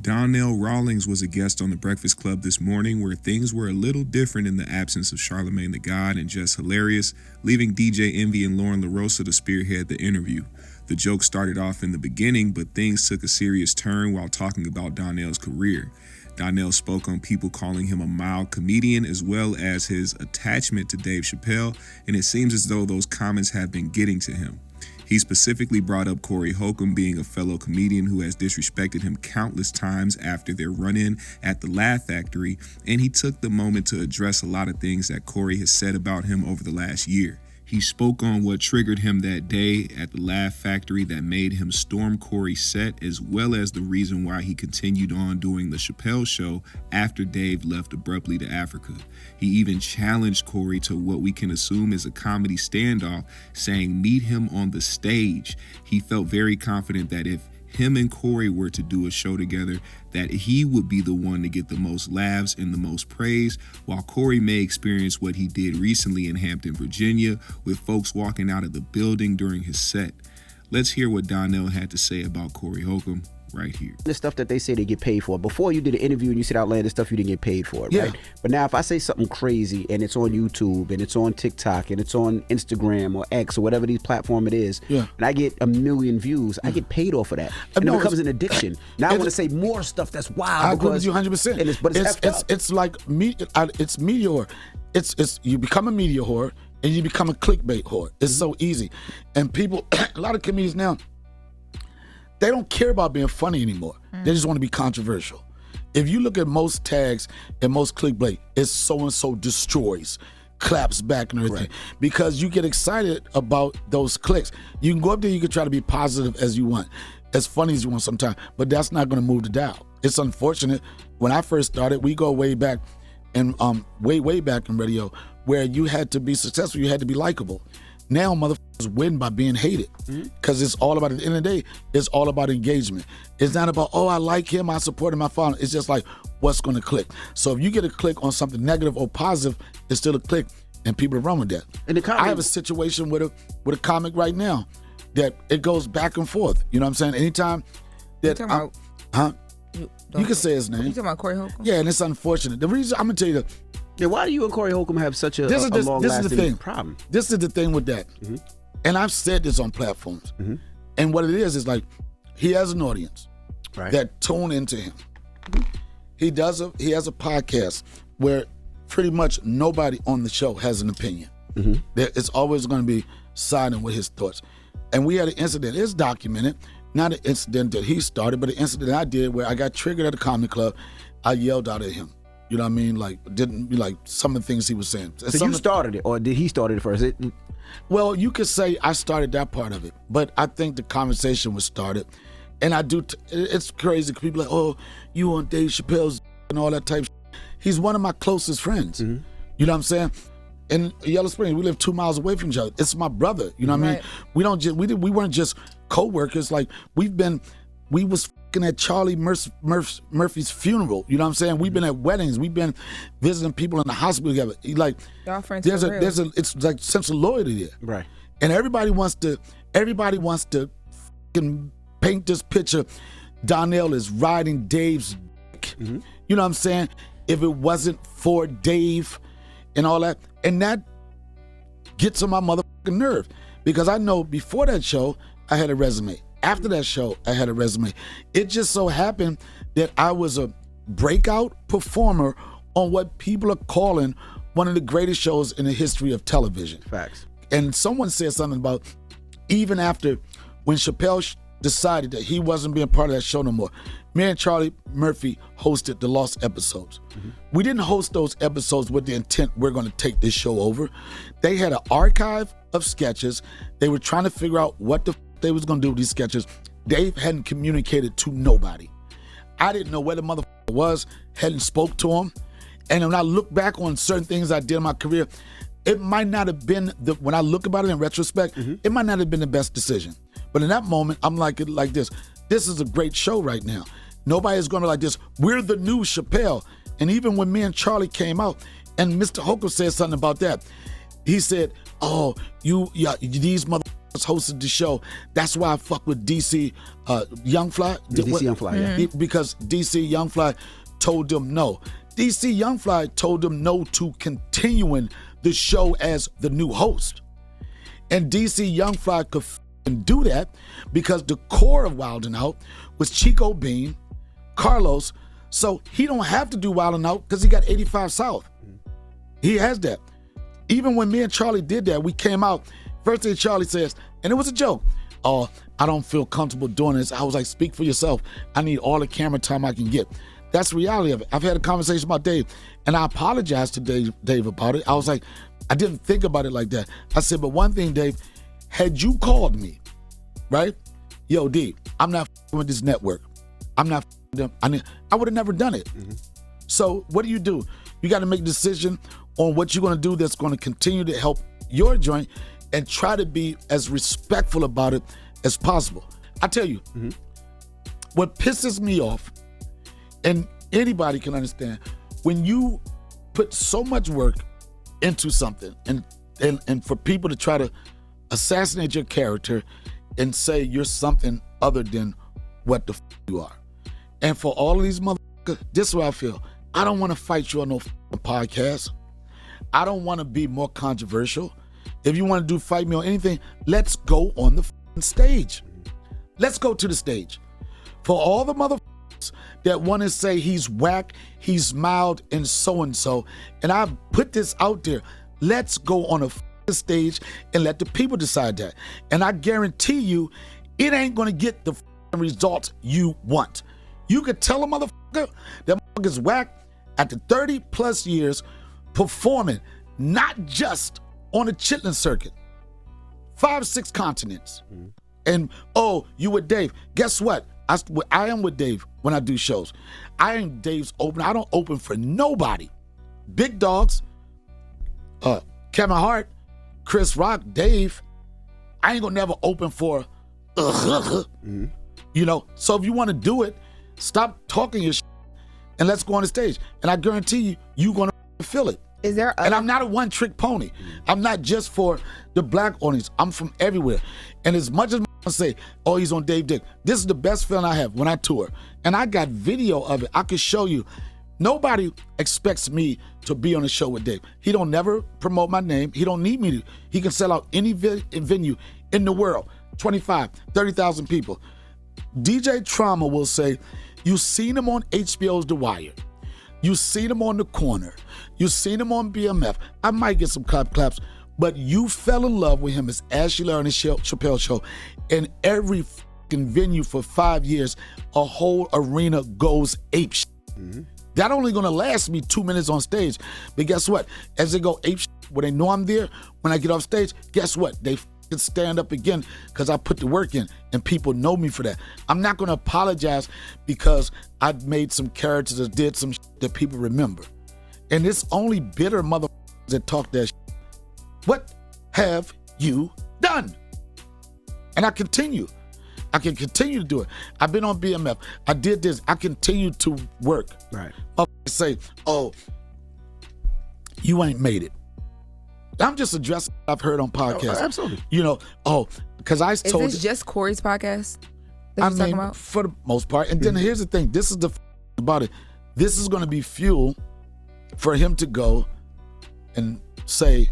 Donnell Rawlings was a guest on The Breakfast Club this morning, where things were a little different in the absence of Charlamagne the God and Just Hilarious, leaving DJ Envy and Lauren LaRosa to spearhead the interview. The joke started off in the beginning, but things took a serious turn while talking about Donnell's career. Donnell spoke on people calling him a mild comedian, as well as his attachment to Dave Chappelle, and it seems as though those comments have been getting to him. He specifically brought up Corey Holcomb being a fellow comedian who has disrespected him countless times after their run-in at the Laugh Factory, and he took the moment to address a lot of things that Corey has said about him over the last year. He spoke on what triggered him that day at the Laugh Factory that made him storm Corey's set, as well as the reason why he continued on doing the Chappelle Show after Dave left abruptly to Africa. He even challenged Corey to what we can assume is a comedy standoff, saying meet him on the stage. He felt very confident that if him and Corey were to do a show together, that he would be the one to get the most laughs and the most praise, while Corey may experience what he did recently in Hampton, Virginia, with folks walking out of the building during his set. Let's hear what Donnell had to say about Corey Holcomb right here. The stuff that they say they get paid for. Before you did an interview and you said outlandish stuff, you didn't get paid for it, right? But now if I say something crazy and it's on YouTube and it's on TikTok and it's on Instagram or X or whatever these platform it is, and I get 1 million views, I get paid off of that. And it becomes an addiction. Now I want to say more stuff that's wild. I agree with you 100%. But it's like it's media whore. It's you become a media whore and you become a clickbait whore. It's so easy. And people, a lot of comedians now, they don't care about being funny anymore. They just want to be controversial. If you look at most tags and most clickbait, it's so-and-so destroys, claps back and everything. Because you get excited about those clicks. You can go up there, you can try to be positive as you want, as funny as you want sometimes, but that's not going to move the dial. It's unfortunate. When I first started, we go way back, and way back in radio, where you had to be successful, you had to be likable. Now motherfuckers win by being hated, because it's all about, at the end of the day, it's all about engagement. It's not about, oh, I like him, I support him, I follow him. It's just like, what's going to click? So if you get a click on something negative or positive, it's still a click, and people run with that. And I have a situation with a comic right now that it goes back and forth. You know what I'm saying? Anytime that you can say his name. You talking about Corey Holcomb? Yeah, and it's unfortunate. The reason I'm gonna tell you that. Yeah, why do you and Corey Holcomb have such a long-lasting problem? This is the thing with that. And I've said this on platforms. And what it is like, he has an audience that tune into him. He has a podcast where pretty much nobody on the show has an opinion. It's always going to be siding with his thoughts. And we had an incident, it's documented, not an incident that he started, but an incident I did where I got triggered at a comedy club. I yelled out at him. You know what I mean? Like, didn't be like some of the things he was saying. So you started it, or did he start it first? Well, you could say I started that part of it, but I think the conversation was started. And I do, it's crazy because people are like, oh, you on Dave Chappelle's and all that type of shit. He's one of my closest friends. You know what I'm saying? In Yellow Springs, we live 2 miles away from each other. It's my brother. You know what I mean? We weren't just co-workers. Like, we was at Charlie Murphy's funeral. You know what I'm saying? We've been at weddings. We've been visiting people in the hospital together. Like, y'all friends it's like sense of loyalty there. Right. And everybody wants to fucking paint this picture. Donnell is riding Dave's dick. You know what I'm saying? If it wasn't for Dave and all that. And that gets on my motherfucking nerve. Because I know before that show, I had a resume. After that show, I had a resume. It just so happened that I was a breakout performer on what people are calling one of the greatest shows in the history of television. Facts. And someone said something about, even after when Chappelle decided that he wasn't being part of that show no more, me and Charlie Murphy hosted the lost episodes. We didn't host those episodes with the intent we're going to take this show over. They had an archive of sketches. They were trying to figure out what the they was gonna do with these sketches. Dave hadn't communicated to nobody. I didn't know where the motherfucker was, hadn't spoke to him. And when I look back on certain things I did in my career, it might not have been, when I look about it in retrospect, it might not have been the best decision. But in that moment, I'm like this is a great show right now. Nobody's gonna like this. We're the new Chappelle. And even when me and Charlie came out, and Mr. Holcomb said something about that, he said, oh, these motherfuckers hosted the show. That's why I fuck with DC Young Fly. DC Young Fly, yeah. Because DC Young Fly told them no. DC Young Fly told them no to continuing the show as the new host. And DC Young Fly could do that because the core of Wild 'N Out was Chico Bean, Carlos, so he don't have to do Wild 'N Out because he got 85 South. He has that. Even when me and Charlie did that, we came out, first thing Charlie says, and it was a joke, oh, I don't feel comfortable doing this. I was like, speak for yourself. I need all the camera time I can get. That's the reality of it. I've had a conversation about Dave, and I apologized to Dave about it. I was like, I didn't think about it like that. I said, but one thing, Dave, had you called me, right? Yo, D, I'm not with this network. I'm not them. I would have never done it. Mm-hmm. So what do? You got to make a decision on what you're going to do that's going to continue to help your joint and try to be as respectful about it as possible. I tell you, what pisses me off, and anybody can understand, when you put so much work into something and for people to try to assassinate your character and say you're something other than what the you are. And for all of these motherfuckers, this is what I feel. I don't want to fight you on no podcast. I don't want to be more controversial. If you want to fight me on anything, let's go on the stage. Let's go to the stage. For all the motherfuckers that want to say he's whack, he's mild, and so, and I put this out there, let's go on a stage and let the people decide that. And I guarantee you, it ain't gonna get the results you want. You could tell a motherfucker that motherfucker's whack after 30 plus years performing, not just on the chitlin circuit, 5-6 continents. And oh, you with Dave. Guess what? I am with Dave when I do shows. I ain't Dave's open. I don't open for nobody. Big dogs, Kevin Hart, Chris Rock, Dave. I ain't gonna never open for, you know. So if you want to do it, stop talking your shit and let's go on the stage. And I guarantee you gonna feel it. Is there and I'm not a one-trick pony. I'm not just for the black audience. I'm from everywhere. And as much as I say, oh, he's on Dave Dick, this is the best feeling I have when I tour. And I got video of it. I can show you. Nobody expects me to be on a show with Dave. He don't never promote my name. He don't need me to. He can sell out any venue in the world, 25, 30,000 people. DJ Trauma will say, you seen him on HBO's The Wire. You seen him on The Corner. You seen him on BMF. I might get some claps, but you fell in love with him as Ashley Larry and the Chappelle Show. In every fucking venue for 5 years, a whole arena goes ape shit. That only gonna last me 2 minutes on stage. But guess what? As they go ape shit, when they know I'm there, when I get off stage, guess what? They can stand up again because I put the work in and people know me for that. I'm not gonna apologize because I made some characters that did some shit that people remember. And it's only bitter motherfuckers that talk that shit. What have you done? And I continue. I can continue to do it. I've been on BMF. I did this. I continue to work. Right. Motherfuckers say, oh, you ain't made it. I'm just addressing what I've heard on podcasts. Oh, absolutely. You know, because I told... Is this just Corey's podcast that I you're talking mean, about? for the most part. And then here's the thing. This is the about it. This is going to be fuel for him to go and say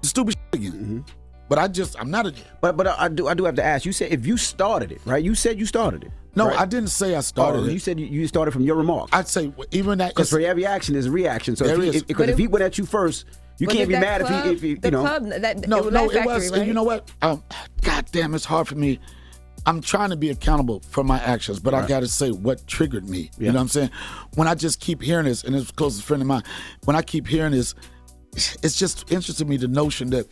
stupid shit again. But I'm not a... But I do have to ask. You said if you started it, right? You said you started it. No, right? I didn't say I started it. You said you started from your remarks. I'd say even that... Because for every action is a reaction. So if he went at you first, you can't be mad if he you know... It was... Right? You know what? God damn, it's hard for me. I'm trying to be accountable for my actions, but I got to say what triggered me. Yeah. You know what I'm saying? When I just keep hearing this, and it's a closest friend of mine, when I keep hearing this, it's just interesting to me, the notion that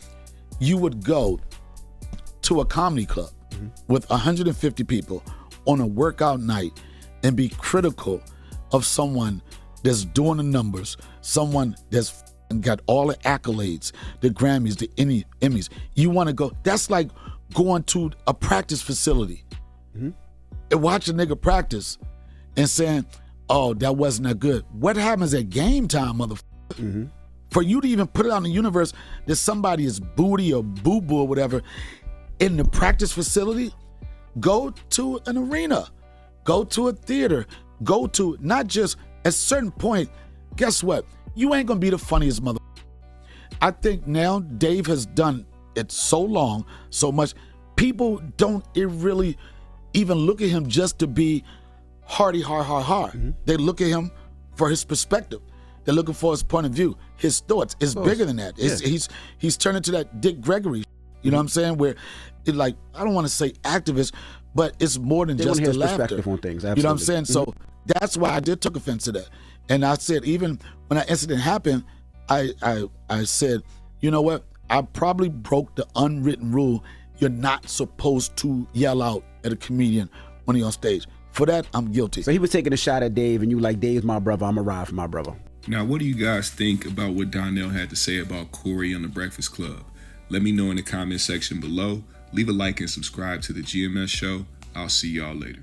you would go to a comedy club with 150 people on a workout night and be critical of someone that's doing the numbers, someone that's got all the accolades, the Grammys, the Emmys. You want to go, that's like going to a practice facility and watch a nigga practice and saying, oh, that wasn't that good. What happens at game time, motherfucker? For you to even put it out in the universe that somebody is booty or boo-boo or whatever in the practice facility, go to an arena, go to a theater, go to not just at a certain point, guess what? You ain't gonna be the funniest mother. I think now Dave has done it so long, so much, people don't really even look at him just to be hardy, hard. Mm-hmm. They look at him for his perspective. They're looking for his point of view, his thoughts. It's bigger than that. He's turned into that Dick Gregory, you know what I'm saying? Where it like, I don't want to say activist, but it's more than just the laughter. Perspective on things, absolutely. You know what I'm saying? So that's why I did took offense to that. And I said, even when that incident happened, I said, you know what? I probably broke the unwritten rule. You're not supposed to yell out at a comedian when he's on stage. For that, I'm guilty. So he was taking a shot at Dave, and you like, Dave's my brother, I'm a ride for my brother. Now, what do you guys think about what Donnell had to say about Corey on the Breakfast Club? Let me know in the comment section below. Leave a like and subscribe to the GMS show. I'll see y'all later.